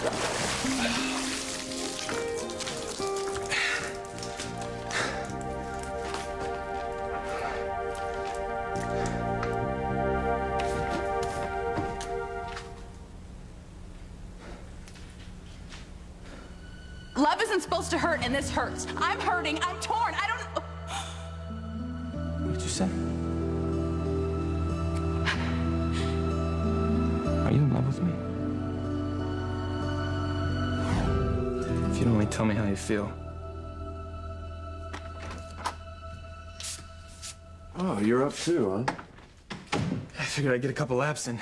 Love isn't supposed to hurt, and this hurts. I'm hurting. I'm torn. I don't... What did you say? Are you in love with me? If you'd only tell me how you feel. Oh, you're up too, huh? I figured I'd get a couple laps in.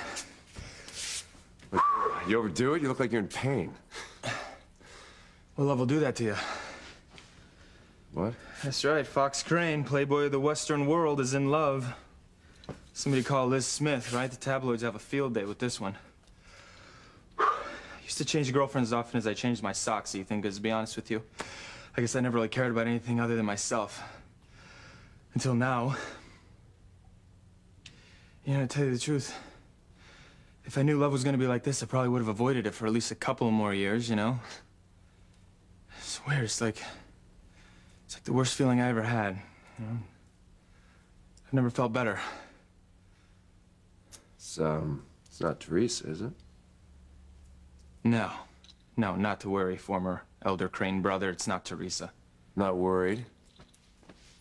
You overdo it? You look like you're in pain. Well, love will do that to you. What? That's right. Fox Crane, playboy of the Western world, is in love. Somebody call Liz Smith, right? The tabloids have a field day with this one. I used to change girlfriends as often as I changed my socks, Ethan, because to be honest with you, I guess I never really cared about anything other than myself. Until now. You know, to tell you the truth, if I knew love was going to be like this, I probably would have avoided it for at least a couple more years, you know? I swear, it's like the worst feeling I ever had, you know? I've never felt better. It's not Teresa, is it? No, not to worry, former Elder Crane brother. It's not Teresa. Not worried.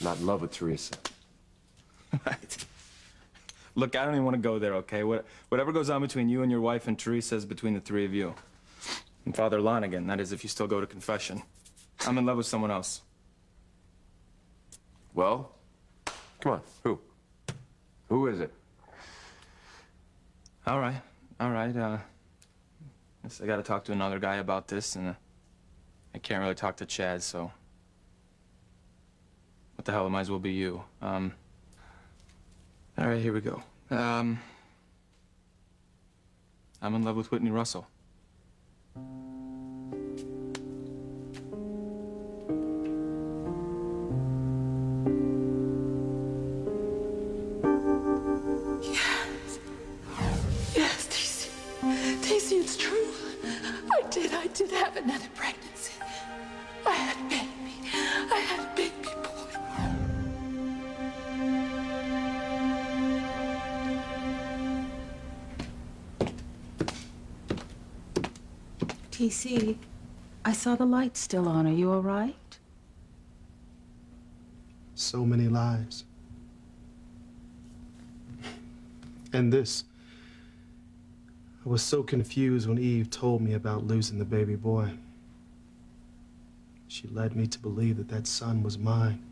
Not in love with Teresa. Right. Look, I don't even want to go there, okay? Whatever goes on between you and your wife and Teresa is between the three of you. And Father Lonigan, that is if you still go to confession. I'm in love with someone else. Well, come on. Who? Who is it? All right. Guess I gotta talk to another guy about this, and I can't really talk to Chad, so... What the hell, it might as well be you. All right, here we go. I'm in love with Whitney Russell. Yes, T.C., it's true. I did have another pregnancy. I had a baby boy. T.C., I saw the lights still on. Are you all right? So many lies. And this. I was so confused when Eve told me about losing the baby boy. She led me to believe that that son was mine.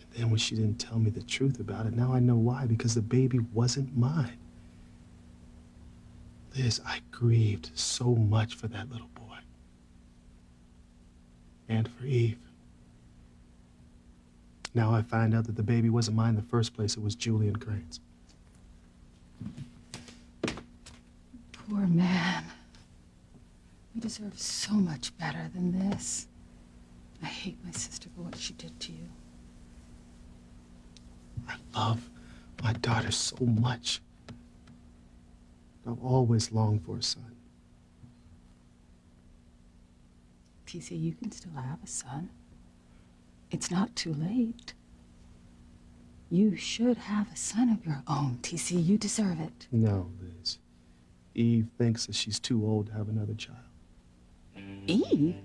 And then when she didn't tell me the truth about it, now I know why, because the baby wasn't mine. Liz, I grieved so much for that little boy. And for Eve. Now I find out that the baby wasn't mine in the first place, it was Julian Crane's. Poor man. You deserve so much better than this. I hate my sister for what she did to you. I love my daughter so much. I've always longed for a son. T.C., you can still have a son. It's not too late. You should have a son of your own, T.C. You deserve it. No, Liz. Eve thinks that she's too old to have another child. Eve?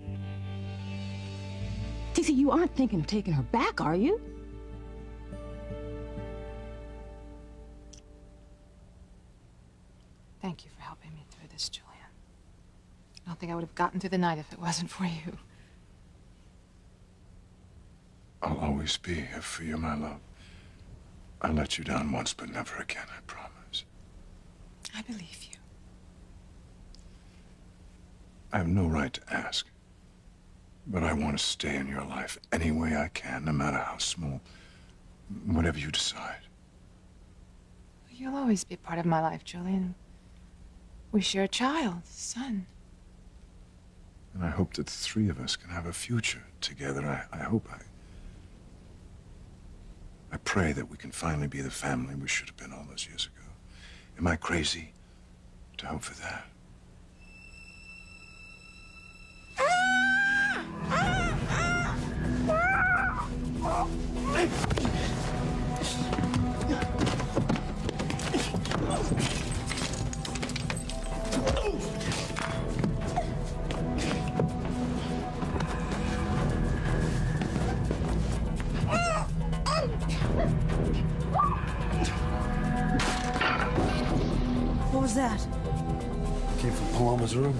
T.C., you aren't thinking of taking her back, are you? Thank you for helping me through this, Julian. I don't think I would have gotten through the night if it wasn't for you. I'll always be here for you, my love. I let you down once, but never again, I promise. I believe you. I have no right to ask, but I want to stay in your life any way I can, no matter how small, whatever you decide. You'll always be part of my life, Julian. We share a child, a son. And I hope that the three of us can have a future together. I pray that we can finally be the family we should have been all those years ago. Am I crazy? to hope for that. What was that? Came from Palama's room.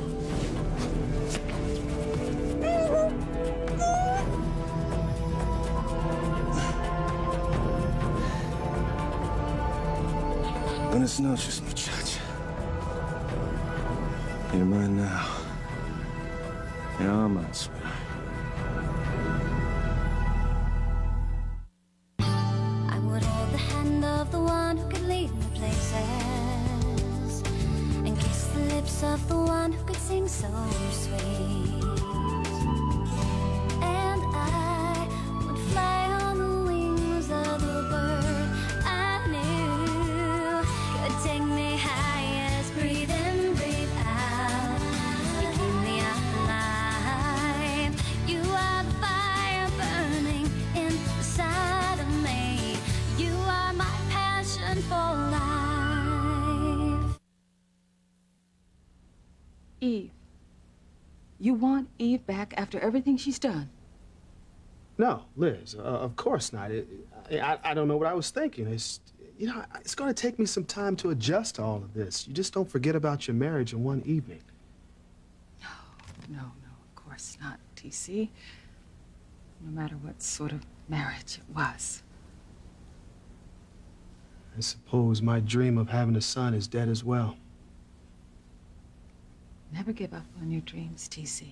Buenas noches, muchacha. You're mine now. You're all mine, sweetheart. I would hold the hand of the one who could lead me places, and kiss the lips of the one who could sing so sweet. And I would fly on the wings of the bird I knew could take me highest. Breathe in, breathe out. You keep me alive. You are the fire burning inside of me. You are my passion for life. Eve. You want Eve back after everything she's done? No, Liz, of course not. I don't know what I was thinking. It's going to take me some time to adjust to all of this. You just don't forget about your marriage in one evening. No, of course not, TC. No matter what sort of marriage it was. I suppose my dream of having a son is dead as well. Never give up on your dreams, TC.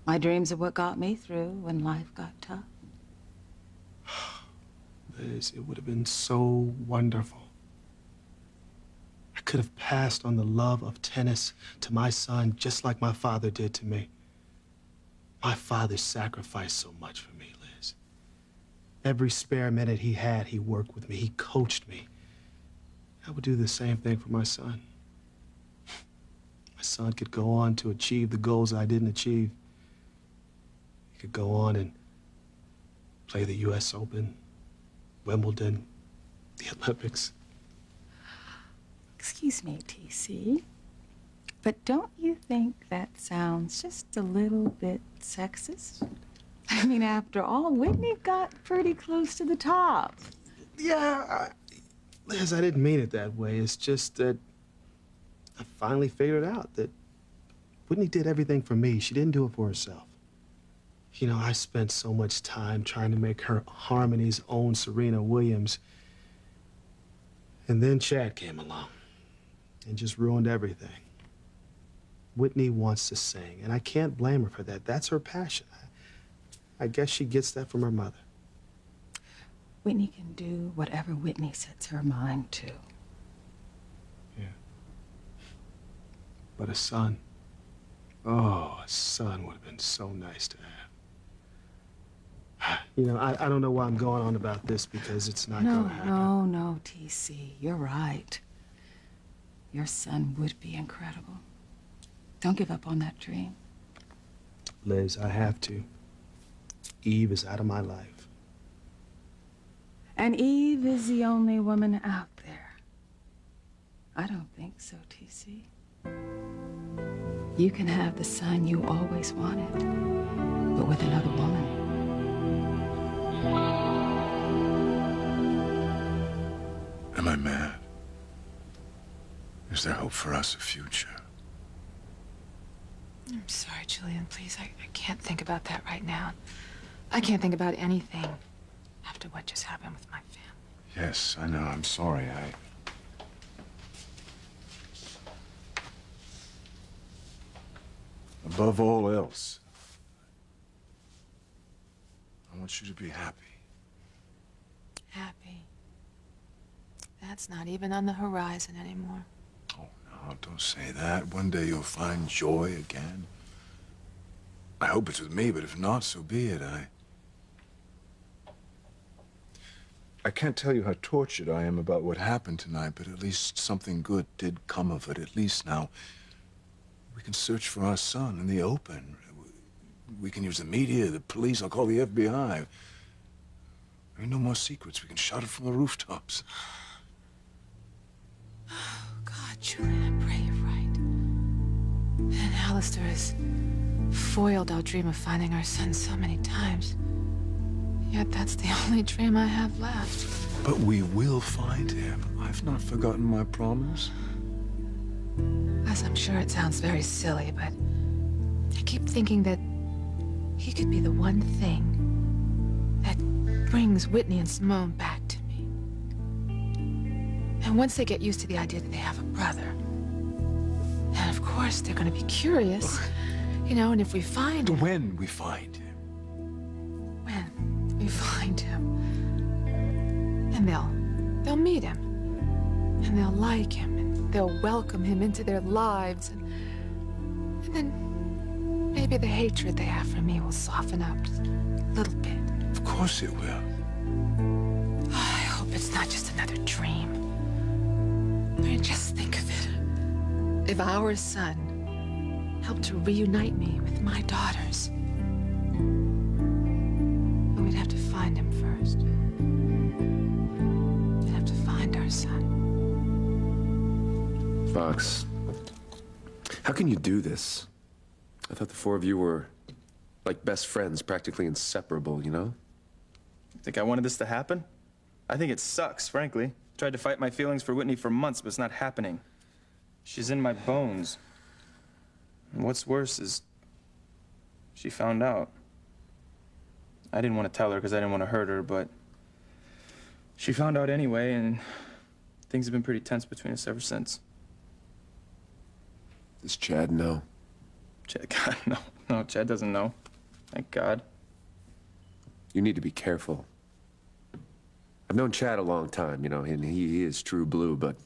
My dreams are what got me through when life got tough. Liz, it would have been so wonderful. I could have passed on the love of tennis to my son just like my father did to me. My father sacrificed so much for me, Liz. Every spare minute he had, he worked with me. He coached me. I would do the same thing for my son. My son could go on to achieve the goals I didn't achieve. He could go on and play the U.S. Open, Wimbledon, the Olympics. Excuse me, TC, but don't you think that sounds just a little bit sexist? I mean, after all, Whitney got pretty close to the top. Yeah, Liz, I didn't mean it that way. It's just that I finally figured out that Whitney did everything for me. She didn't do it for herself. You know, I spent so much time trying to make her Harmony's own Serena Williams. And then Chad came along and just ruined everything. Whitney wants to sing, and I can't blame her for that. That's her passion. I guess she gets that from her mother. Whitney can do whatever Whitney sets her mind to. Yeah. But a son, oh, a son would have been so nice to have. You know, I don't know why I'm going on about this because it's not going to happen. No, TC, you're right. Your son would be incredible. Don't give up on that dream. Liz, I have to. Eve is out of my life. And Eve is the only woman out there. I don't think so, TC. You can have the son you always wanted, but with another woman. Am I mad? Is there hope for us, a future? I'm sorry, Julian. Please, I can't think about that right now. I can't think about anything after what just happened with my family. Yes, I know. I'm sorry. Above all else, I want you to be happy. Happy. That's not even on the horizon anymore. Oh, no, don't say that. One day you'll find joy again. I hope it's with me, but if not, so be it. I can't tell you how tortured I am about what happened tonight, but at least something good did come of it. At least now we can search for our son in the open. We can use the media, the police. I'll call the FBI. There ain't no more secrets. We can shout it from the rooftops. God, Julian, I pray you're right. And Alistair has foiled our dream of finding our son so many times. Yet that's the only dream I have left. But we will find him. I've not forgotten my promise. As I'm sure it sounds very silly, but I keep thinking that he could be the one thing that brings Whitney and Simone back to me. And once they get used to the idea that they have a brother, and of course they're going to be curious, you know, and if we find him... When we find him. When we find him. And they'll meet him. And they'll like him, and they'll welcome him into their lives, and then maybe the hatred they have for me will soften up just a little bit. Of course it will. I hope it's not just another dream. I mean, just think of it. If our son helped to reunite me with my daughters, but we'd have to find him first. We'd have to find our son. Fox, how can you do this? I thought the four of you were like best friends, practically inseparable, you know? Think I wanted this to happen? I think it sucks, frankly. Tried to fight my feelings for Whitney for months, but it's not happening. She's in my bones. And what's worse is she found out. I didn't want to tell her because I didn't want to hurt her, but she found out anyway, and things have been pretty tense between us ever since. Does Chad know? Chad, God, no. No, Chad doesn't know. Thank God. You need to be careful. I've known Chad a long time, you know, and he is true blue, but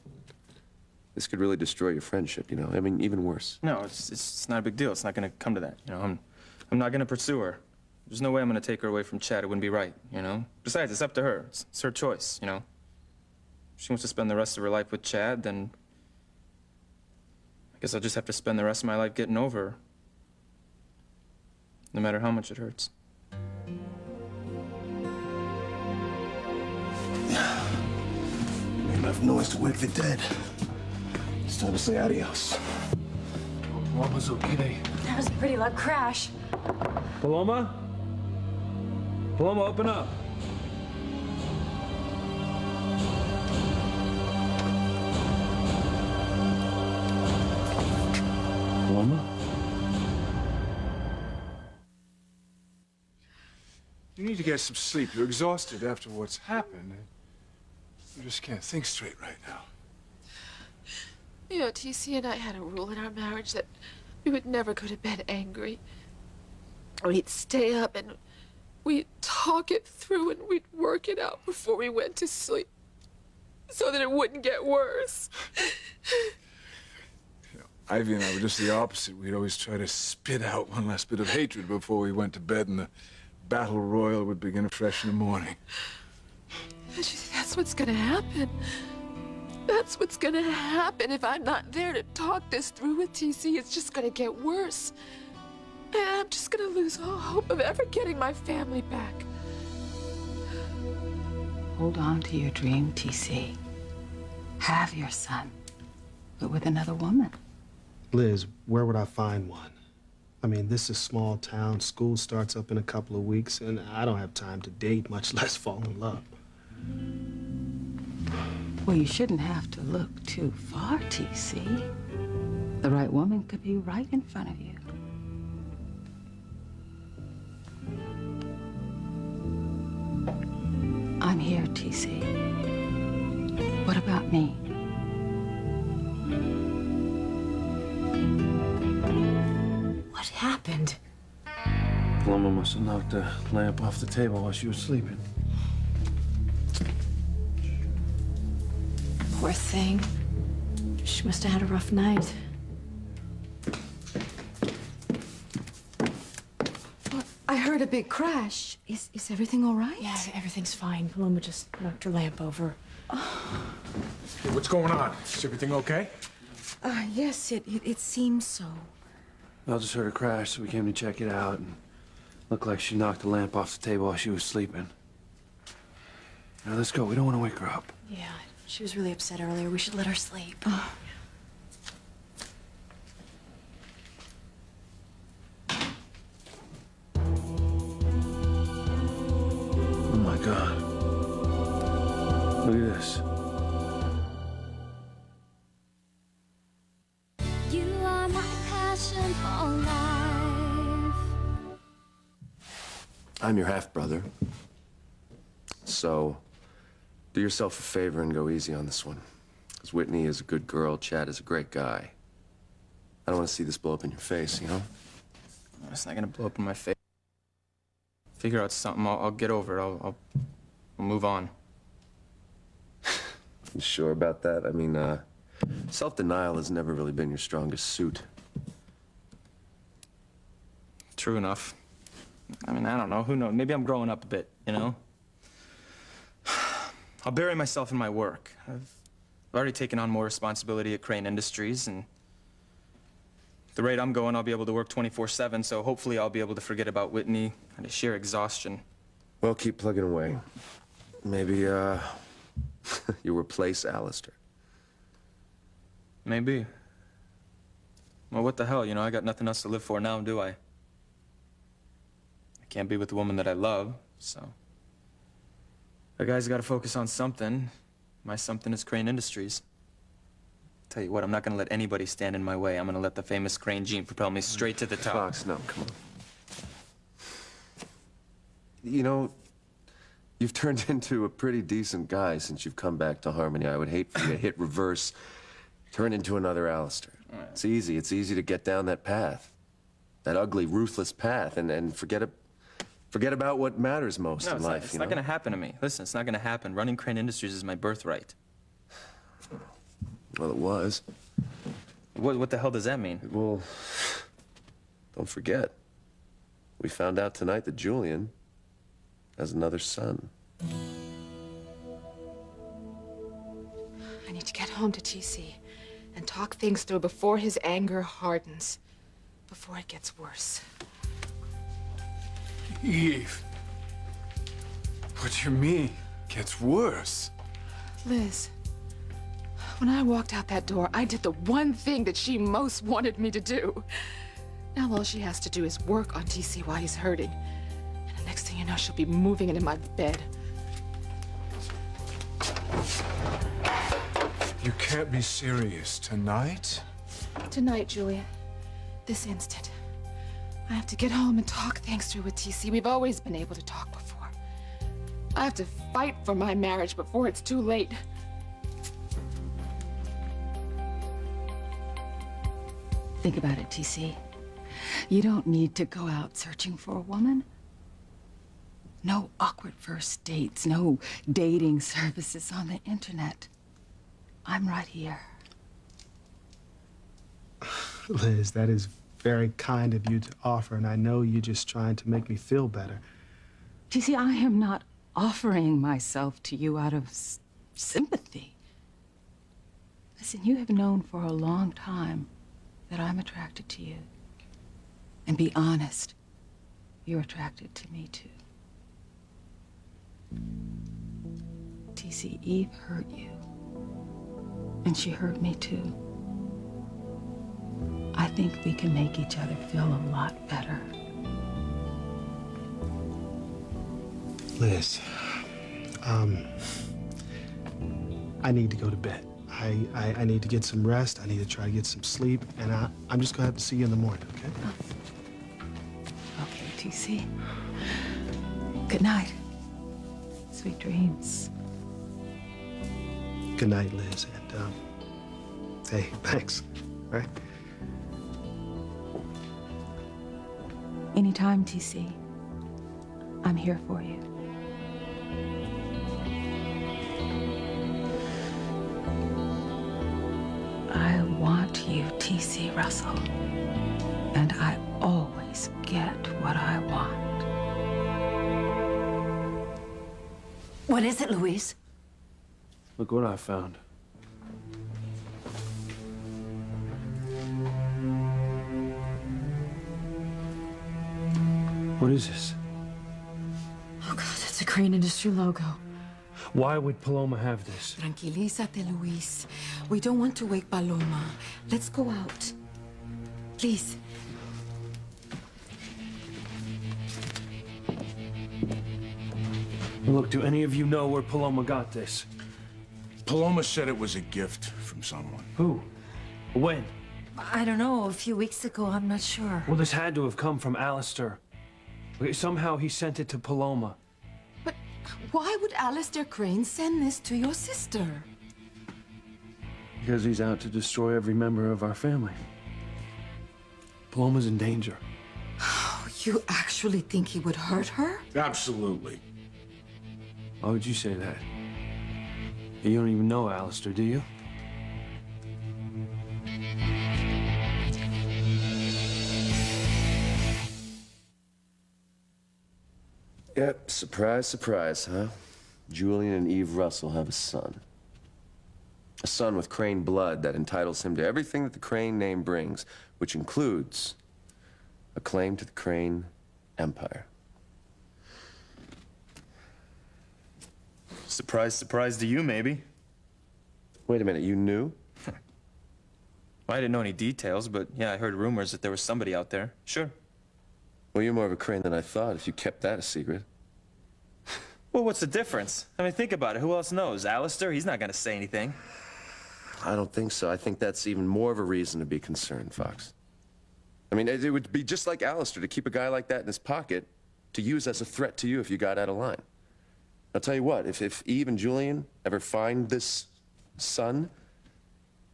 this could really destroy your friendship, you know? I mean, even worse. No, it's not a big deal. It's not going to come to that, you know? I'm not going to pursue her. There's no way I'm going to take her away from Chad. It wouldn't be right, you know? Besides, it's up to her. It's her choice, you know? If she wants to spend the rest of her life with Chad, then I guess I'll just have to spend the rest of my life getting over her. No matter how much it hurts. Make enough noise to wake the dead. It's time to say adios. Mama's okay. That was a pretty loud crash. Paloma? Paloma, open up. Paloma? You need to get some sleep. You're exhausted after what's happened. You just can't think straight right now. You know, TC and I had a rule in our marriage that we would never go to bed angry. We'd stay up and we'd talk it through and we'd work it out before we went to sleep so that it wouldn't get worse. Ivy and I were just the opposite. We'd always try to spit out one last bit of hatred before we went to bed, and the battle royal would begin fresh in the morning. That's what's gonna happen. That's what's gonna happen if I'm not there to talk this through with TC. It's just gonna get worse. And I'm just gonna lose all hope of ever getting my family back. Hold on to your dream, TC. Have your son, but with another woman. Liz, where would I find one? I mean, this is small town. School starts up in a couple of weeks, and I don't have time to date, much less fall in love. Well, you shouldn't have to look too far, TC. The right woman could be right in front of you. I'm here, TC. What about me? What happened? Paloma must have knocked the lamp off the table while she was sleeping. Poor thing. She must have had a rough night. I heard heard a big crash. Is everything all right? Yeah, everything's fine. Paloma just knocked her lamp over. Hey, what's going on? Is everything okay? Yes, it seems so. I just heard a crash, so we came to check it out, and looked like she knocked the lamp off the table while she was sleeping. Now let's go. We don't want to wake her up. Yeah, she was really upset earlier. We should let her sleep. Oh my God. Look at this. You are my passion for life. I'm your half-brother. So, do yourself a favor and go easy on this one. Because Whitney is a good girl, Chad is a great guy. I don't want to see this blow up in your face, you know? It's not gonna blow up in my face. Figure out something. I'll get over it. I'll move on. You sure about that? I mean, self-denial has never really been your strongest suit. True enough. I mean, I don't know. Who knows? Maybe I'm growing up a bit, you know? I'll bury myself in my work. I've already taken on more responsibility at Crane Industries, and at the rate I'm going, I'll be able to work 24/7, so hopefully I'll be able to forget about Whitney and the sheer exhaustion. Well, keep plugging away. Maybe, you replace Alistair. Maybe. Well, what the hell, you know? I got nothing else to live for now, do I? I can't be with the woman that I love, so... A guy's got to focus on something. My something is Crane Industries. Tell you what, I'm not going to let anybody stand in my way. I'm going to let the famous Crane gene propel me straight to the top. Fox, no, come on. You know, you've turned into a pretty decent guy since you've come back to Harmony. I would hate for you to hit reverse, turn into another Alistair. Right. It's easy to get down that path. That ugly, ruthless path, and forget about what matters most in life. It's not going to happen to me. Listen, it's not going to happen. Running Crane Industries is my birthright. Well, it was. What the hell does that mean? Well, don't forget. We found out tonight that Julian has another son. I need to get home to TC and talk things through before his anger hardens, before it gets worse. Eve. What do you mean? Gets worse. Liz, when I walked out that door, I did the one thing that she most wanted me to do. Now all she has to do is work on TC while he's hurting. And the next thing you know, she'll be moving into my bed. You can't be serious. Tonight? Tonight, Julian. This instant. I have to get home and talk things through with TC. We've always been able to talk before. I have to fight for my marriage before it's too late. Think about it, TC. You don't need to go out searching for a woman. No awkward first dates, no dating services on the internet. I'm right here. Liz, that is very kind of you to offer, and I know you're just trying to make me feel better. TC, I am not offering myself to you out of sympathy. Listen, you have known for a long time that I'm attracted to you. And be honest, you're attracted to me too. TC, Eve hurt you. And she hurt me too. I think we can make each other feel a lot better. Liz, I need to go to bed. I need to get some rest. I need to try to get some sleep, and I'm just gonna have to see you in the morning, okay? Okay, TC. Good night. Sweet dreams. Good night, Liz, and hey, thanks, all right? Anytime, TC. I'm here for you. I want you, TC Russell. And I always get what I want. What is it, Luis? Look what I found. What is this? Oh, God, that's a Crane Industry logo. Why would Paloma have this? Tranquilízate, Luis. We don't want to wake Paloma. Let's go out. Please. Look, do any of you know where Paloma got this? Paloma said it was a gift from someone. Who? When? I don't know, a few weeks ago, I'm not sure. Well, this had to have come from Alistair. Okay, somehow he sent it to Paloma. But why would Alistair Crane send this to your sister? Because he's out to destroy every member of our family. Paloma's in danger. Oh, you actually think he would hurt her? Absolutely. Why would you say that? You don't even know Alistair, do you? Yep, surprise, surprise, huh? Julian and Eve Russell have a son. A son with Crane blood that entitles him to everything that the Crane name brings, which includes a claim to the Crane Empire. Surprise, surprise to you, maybe. Wait a minute, you knew? Well, I didn't know any details, but yeah, I heard rumors that there was somebody out there. Sure. Well, you're more of a Crane than I thought if you kept that a secret. Well, what's the difference? I mean, think about it. Who else knows? Alistair? He's not gonna say anything. I don't think so. I think that's even more of a reason to be concerned, Fox. I mean, it would be just like Alistair to keep a guy like that in his pocket to use as a threat to you if you got out of line. I'll tell you what, if Eve and Julian ever find this son,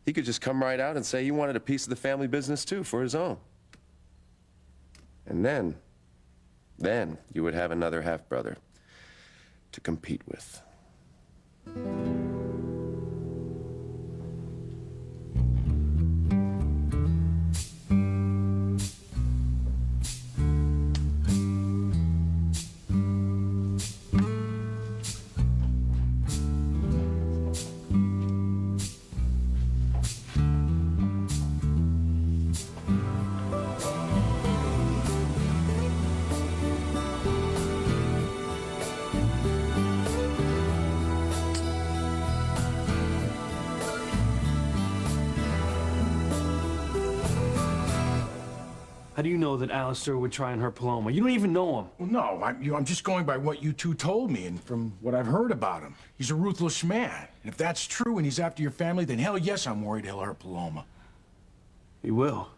he could just come right out and say he wanted a piece of the family business too for his own. And then you would have another half-brother to compete with. How do you know that Alistair would try and hurt Paloma? You don't even know him. Well, no, I'm just going by what you two told me and from what I've heard about him. He's a ruthless man. And if that's true and he's after your family, then hell yes, I'm worried he'll hurt Paloma. He will.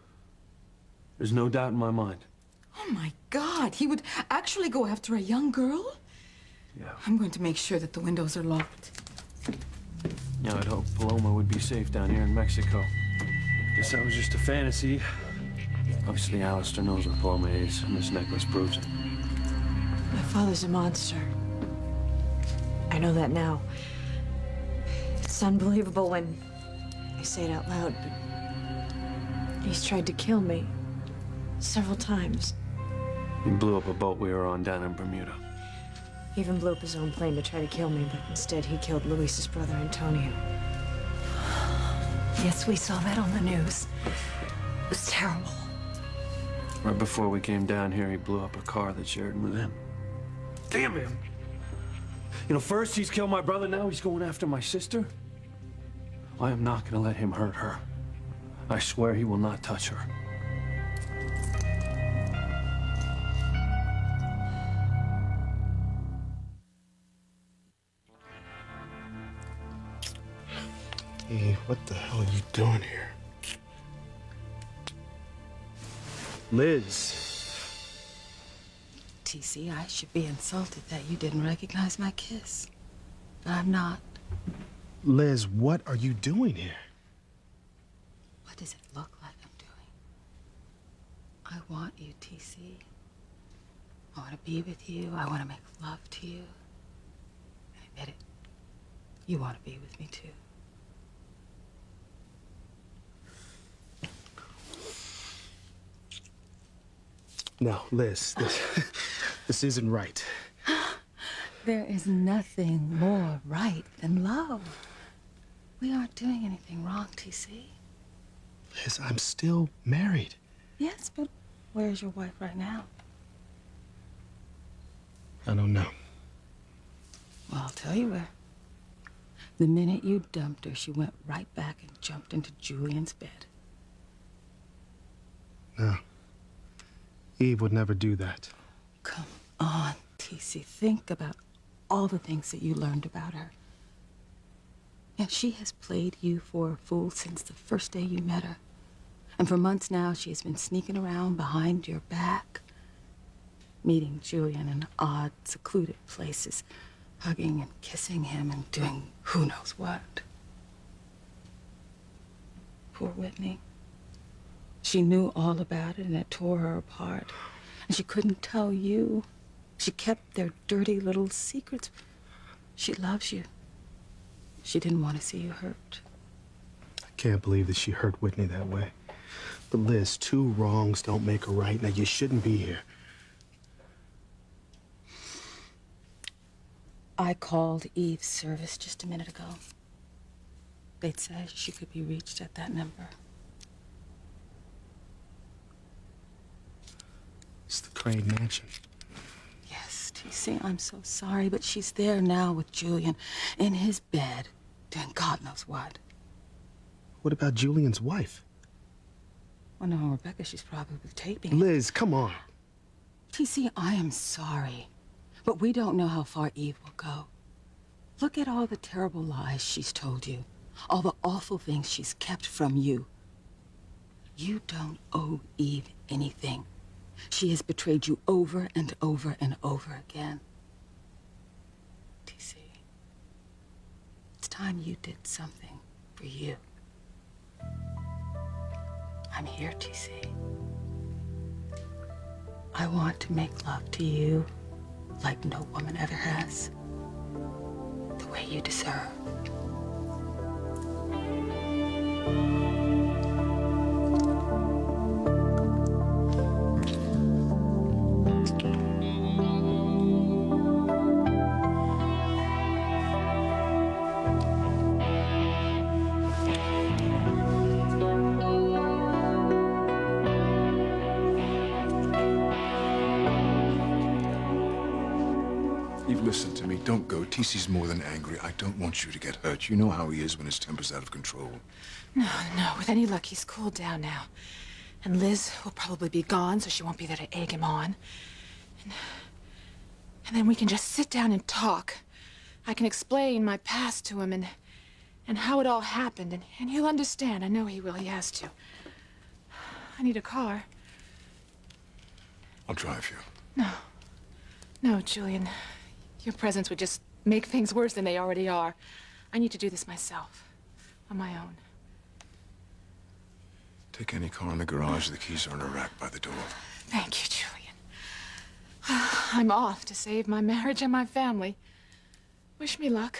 There's no doubt in my mind. Oh, my God. He would actually go after a young girl? Yeah. I'm going to make sure that the windows are locked. Yeah, I'd hope Paloma would be safe down here in Mexico. Guess that was just a fantasy. Obviously, Alistair knows where Paloma is, and this necklace proves it. My father's a monster. I know that now. It's unbelievable when I say it out loud, but he's tried to kill me several times. He blew up a boat we were on down in Bermuda. He even blew up his own plane to try to kill me, but instead he killed Luis's brother, Antonio. Yes, we saw that on the news. It was terrible. Right before we came down here, he blew up a car that Sheridan was in. Damn him! You know, first he's killed my brother, now he's going after my sister. I am not gonna let him hurt her. I swear he will not touch her. Hey, what the hell are you doing here? Liz. TC, I should be insulted that you didn't recognize my kiss. But I'm not. Liz, what are you doing here? What does it look like I'm doing? I want you, TC. I want to be with you. I want to make love to you. And I bet it. You want to be with me, too. No, Liz, this isn't right. There is nothing more right than love. We aren't doing anything wrong, TC. Liz, I'm still married. Yes, but where's your wife right now? I don't know. Well, I'll tell you where. The minute you dumped her, she went right back and jumped into Julian's bed. No. Eve would never do that. Come on, TC. Think about all the things that you learned about her. And she has played you for a fool since the first day you met her. And for months now, she has been sneaking around behind your back, meeting Julian in odd, secluded places, hugging and kissing him and doing who knows what. Poor Whitney. She knew all about it and it tore her apart. And she couldn't tell you. She kept their dirty little secrets. She loves you. She didn't want to see you hurt. I can't believe that she hurt Whitney that way. But Liz, two wrongs don't make a right. Now, you shouldn't be here. I called Eve's service just a minute ago. They'd said she could be reached at that number. It's the Crane Mansion. Yes, TC, I'm so sorry, but she's there now with Julian in his bed, doing God knows what. What about Julian's wife? Well, no, Rebecca, she's probably taping. Liz, come on. TC, I am sorry, but we don't know how far Eve will go. Look at all the terrible lies she's told you, all the awful things she's kept from you. You don't owe Eve anything. She has betrayed you over and over and over again. TC, it's time you did something for you. I'm here, TC. I want to make love to you like no woman ever has. The way you deserve. Eve, listen to me. Don't go. TC's more than angry. I don't want you to get hurt. You know how he is when his temper's out of control. No, no. With any luck, he's cooled down now. And Liz will probably be gone, so she won't be there to egg him on. And then we can just sit down and talk. I can explain my past to him and how it all happened, and he'll understand. I know he will. He has to. I need a car. I'll drive you. No. No, Julian. Your presence would just make things worse than they already are. I need to do this myself. On my own. Take any car in the garage. The keys are in a rack by the door. Thank you, Julian. I'm off to save my marriage and my family. Wish me luck.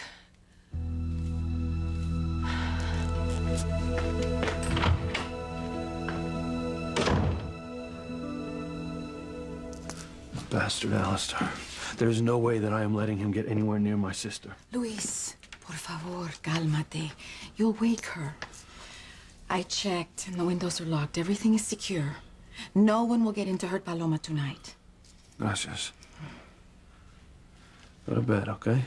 Bastard Alistair. There's no way that I am letting him get anywhere near my sister. Luis, por favor, cálmate. You'll wake her. I checked, and the windows are locked. Everything is secure. No one will get in to hurt Paloma tonight. Gracias. Go to bed, okay?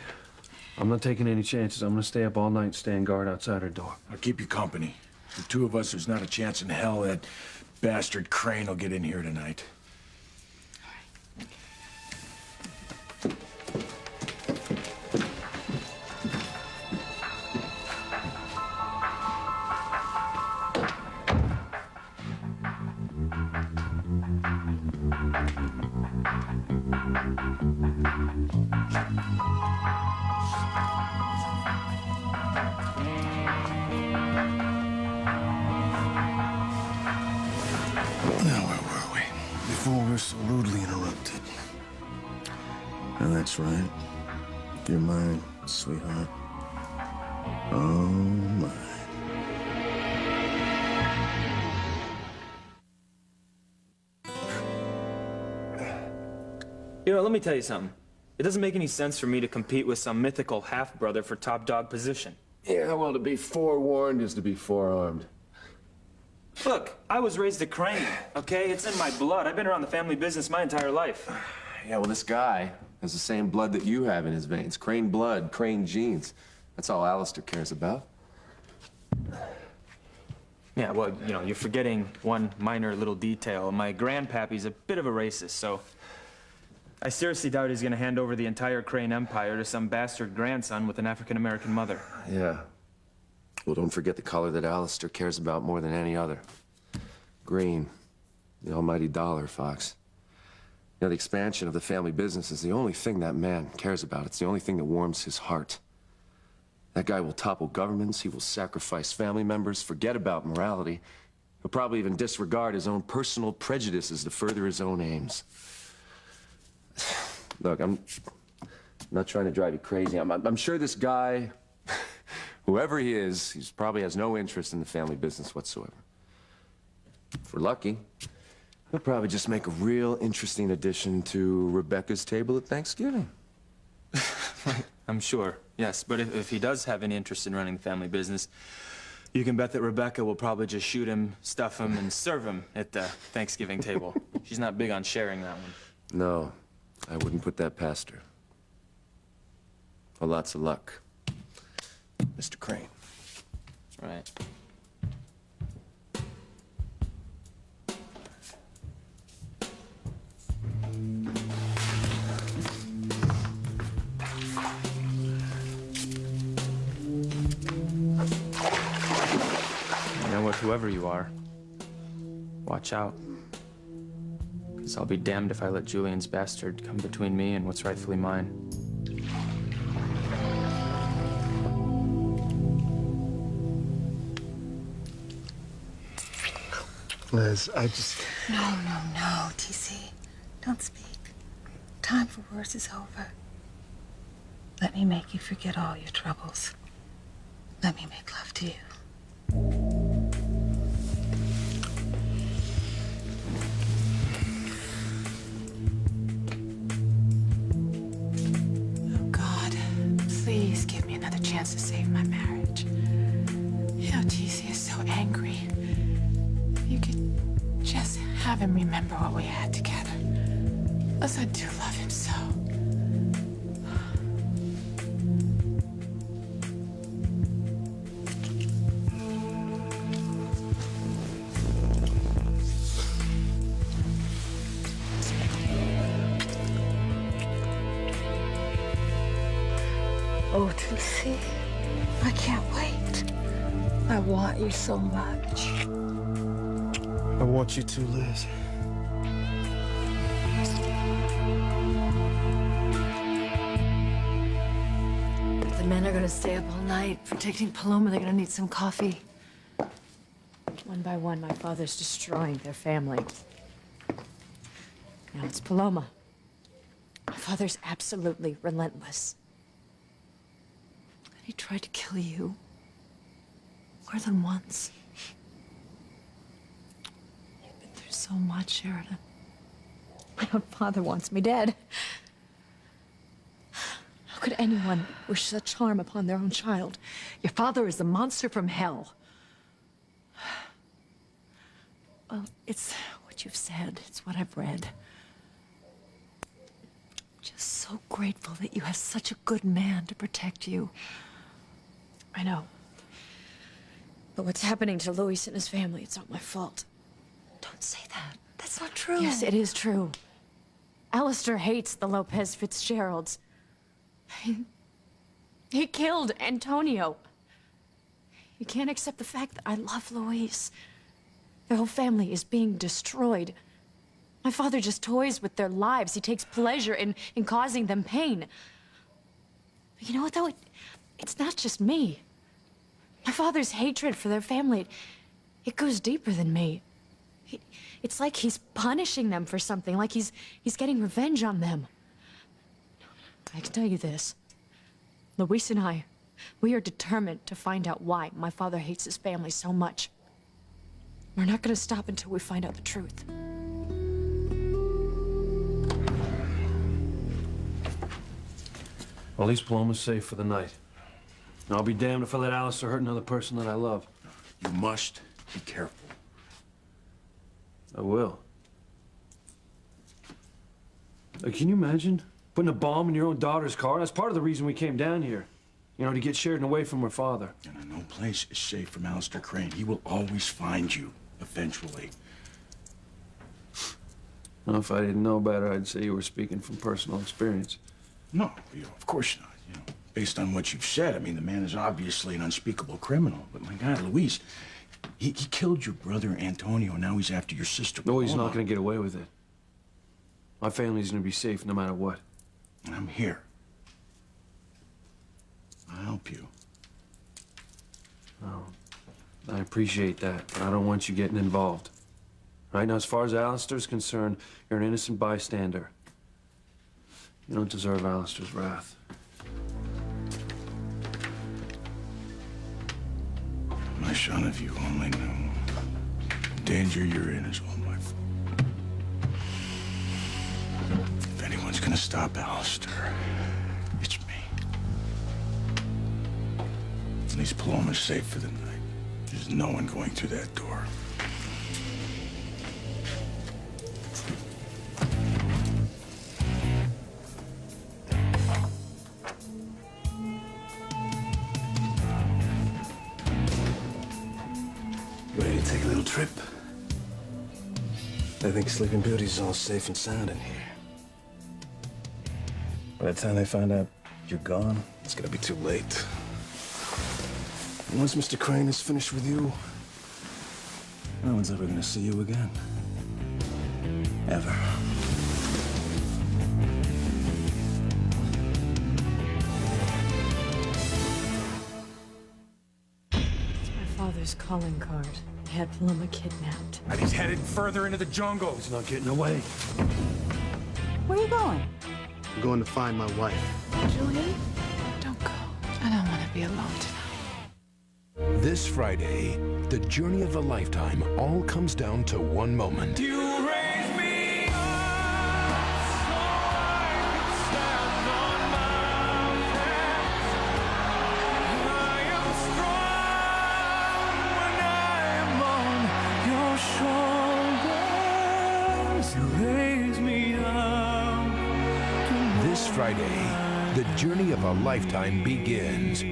I'm not taking any chances. I'm gonna stay up all night and stand guard outside her door. I'll keep you company. The two of us, there's not a chance in hell that bastard Crane will get in here tonight. Now, where were we? Before we were so rudely interrupted. And that's right. You're mine, sweetheart. Oh, my. You know, let me tell you something. It doesn't make any sense for me to compete with some mythical half-brother for top dog position. Yeah, well, to be forewarned is to be forearmed. Look, I was raised a Crane, okay? It's in my blood. I've been around the family business my entire life. Yeah, well, this guy has the same blood that you have in his veins. Crane blood, Crane genes. That's all Alistair cares about. Yeah, well, you know, you're forgetting one minor little detail. My grandpappy's a bit of a racist, so I seriously doubt he's gonna hand over the entire Crane empire to some bastard grandson with an African-American mother. Yeah. Well, don't forget the color that Alistair cares about more than any other. Green. The almighty dollar, Fox. You know, the expansion of the family business is the only thing that man cares about. It's the only thing that warms his heart. That guy will topple governments, he will sacrifice family members, forget about morality. He'll probably even disregard his own personal prejudices to further his own aims. Look, I'm not trying to drive you crazy. I'm sure this guy, whoever he is, he probably has no interest in the family business whatsoever. If we're lucky, he'll probably just make a real interesting addition to Rebecca's table at Thanksgiving. I'm sure, yes. But if he does have any interest in running the family business, you can bet that Rebecca will probably just shoot him, stuff him, and serve him at the Thanksgiving table. She's not big on sharing that one. No, I wouldn't put that past her. Well, lots of luck, Mr. Crane. Right. You know what, whoever you are, watch out. Because I'll be damned if I let Julian's bastard come between me and what's rightfully mine. Liz, I just... No, TC. Don't speak. Time for words is over. Let me make you forget all your troubles. Let me make love to you. Oh, God. Please give me another chance to save my marriage. You know, TC is so angry. You could just have him remember what we had together. Plus, I do love him so. Oh, TC, I can't wait. I want you so much. I want you to, Liz. The men are gonna stay up all night protecting Paloma. They're gonna need some coffee. One by one, my father's destroying their family. Now it's Paloma. My father's absolutely relentless. And he tried to kill you more than once. You've been through so much, Sheridan. My own father wants me dead. How could anyone wish such harm upon their own child? Your father is a monster from hell. Well, it's what you've said. It's what I've read. Just so grateful that you have such a good man to protect you. I know. But what's happening to Luis and his family, it's not my fault. Don't say that. That's not true. Yes, it is true. Alistair hates the Lopez Fitzgeralds. He killed Antonio. You can't accept the fact that I love Luis. Their whole family is being destroyed. My father just toys with their lives. He takes pleasure in causing them pain. But you know what, though? It's not just me. My father's hatred for their family, it goes deeper than me. It's like he's punishing them for something, like he's getting revenge on them. I can tell you this. Luis and I, we are determined to find out why my father hates his family so much. We're not gonna stop until we find out the truth. Well, at least Paloma's safe for the night. And I'll be damned if I let Alistair hurt another person that I love. You must be careful. I will. Can you imagine putting a bomb in your own daughter's car? That's part of the reason we came down here. You know, to get Sheridan away from her father. And no place is safe from Alistair Crane. He will always find you, eventually. Well, if I didn't know better, I'd say you were speaking from personal experience. No, of course not. Based on what you've said, I mean, the man is obviously an unspeakable criminal. But my God, Luis, he killed your brother Antonio. Now he's after your sister. No, he's Paloma. not going to get away with it. My family's going to be safe no matter what. And I'm here. I'll help you. Oh, I appreciate that, but I don't want you getting involved. Right now, as far as Alistair's concerned, you're an innocent bystander. You don't deserve Alistair's wrath. My son, if you only knew. The danger you're in is all my fault. If anyone's gonna stop Alistair, it's me. At least Paloma's safe for the night. There's no one going through that door. Ready to take a little trip? I think Sleeping Beauty's all safe and sound in here. By the time they find out you're gone, it's gonna be too late. And once Mr. Crane is finished with you, no one's ever gonna see you again. Ever. My father's calling card. He had Paloma kidnapped. And he's headed further into the jungle. He's not getting away. Where are you going? I'm going to find my wife. Julian, don't go. I don't want to be alone tonight. This Friday, the journey of a lifetime all comes down to one moment. This Friday, the journey of a lifetime begins.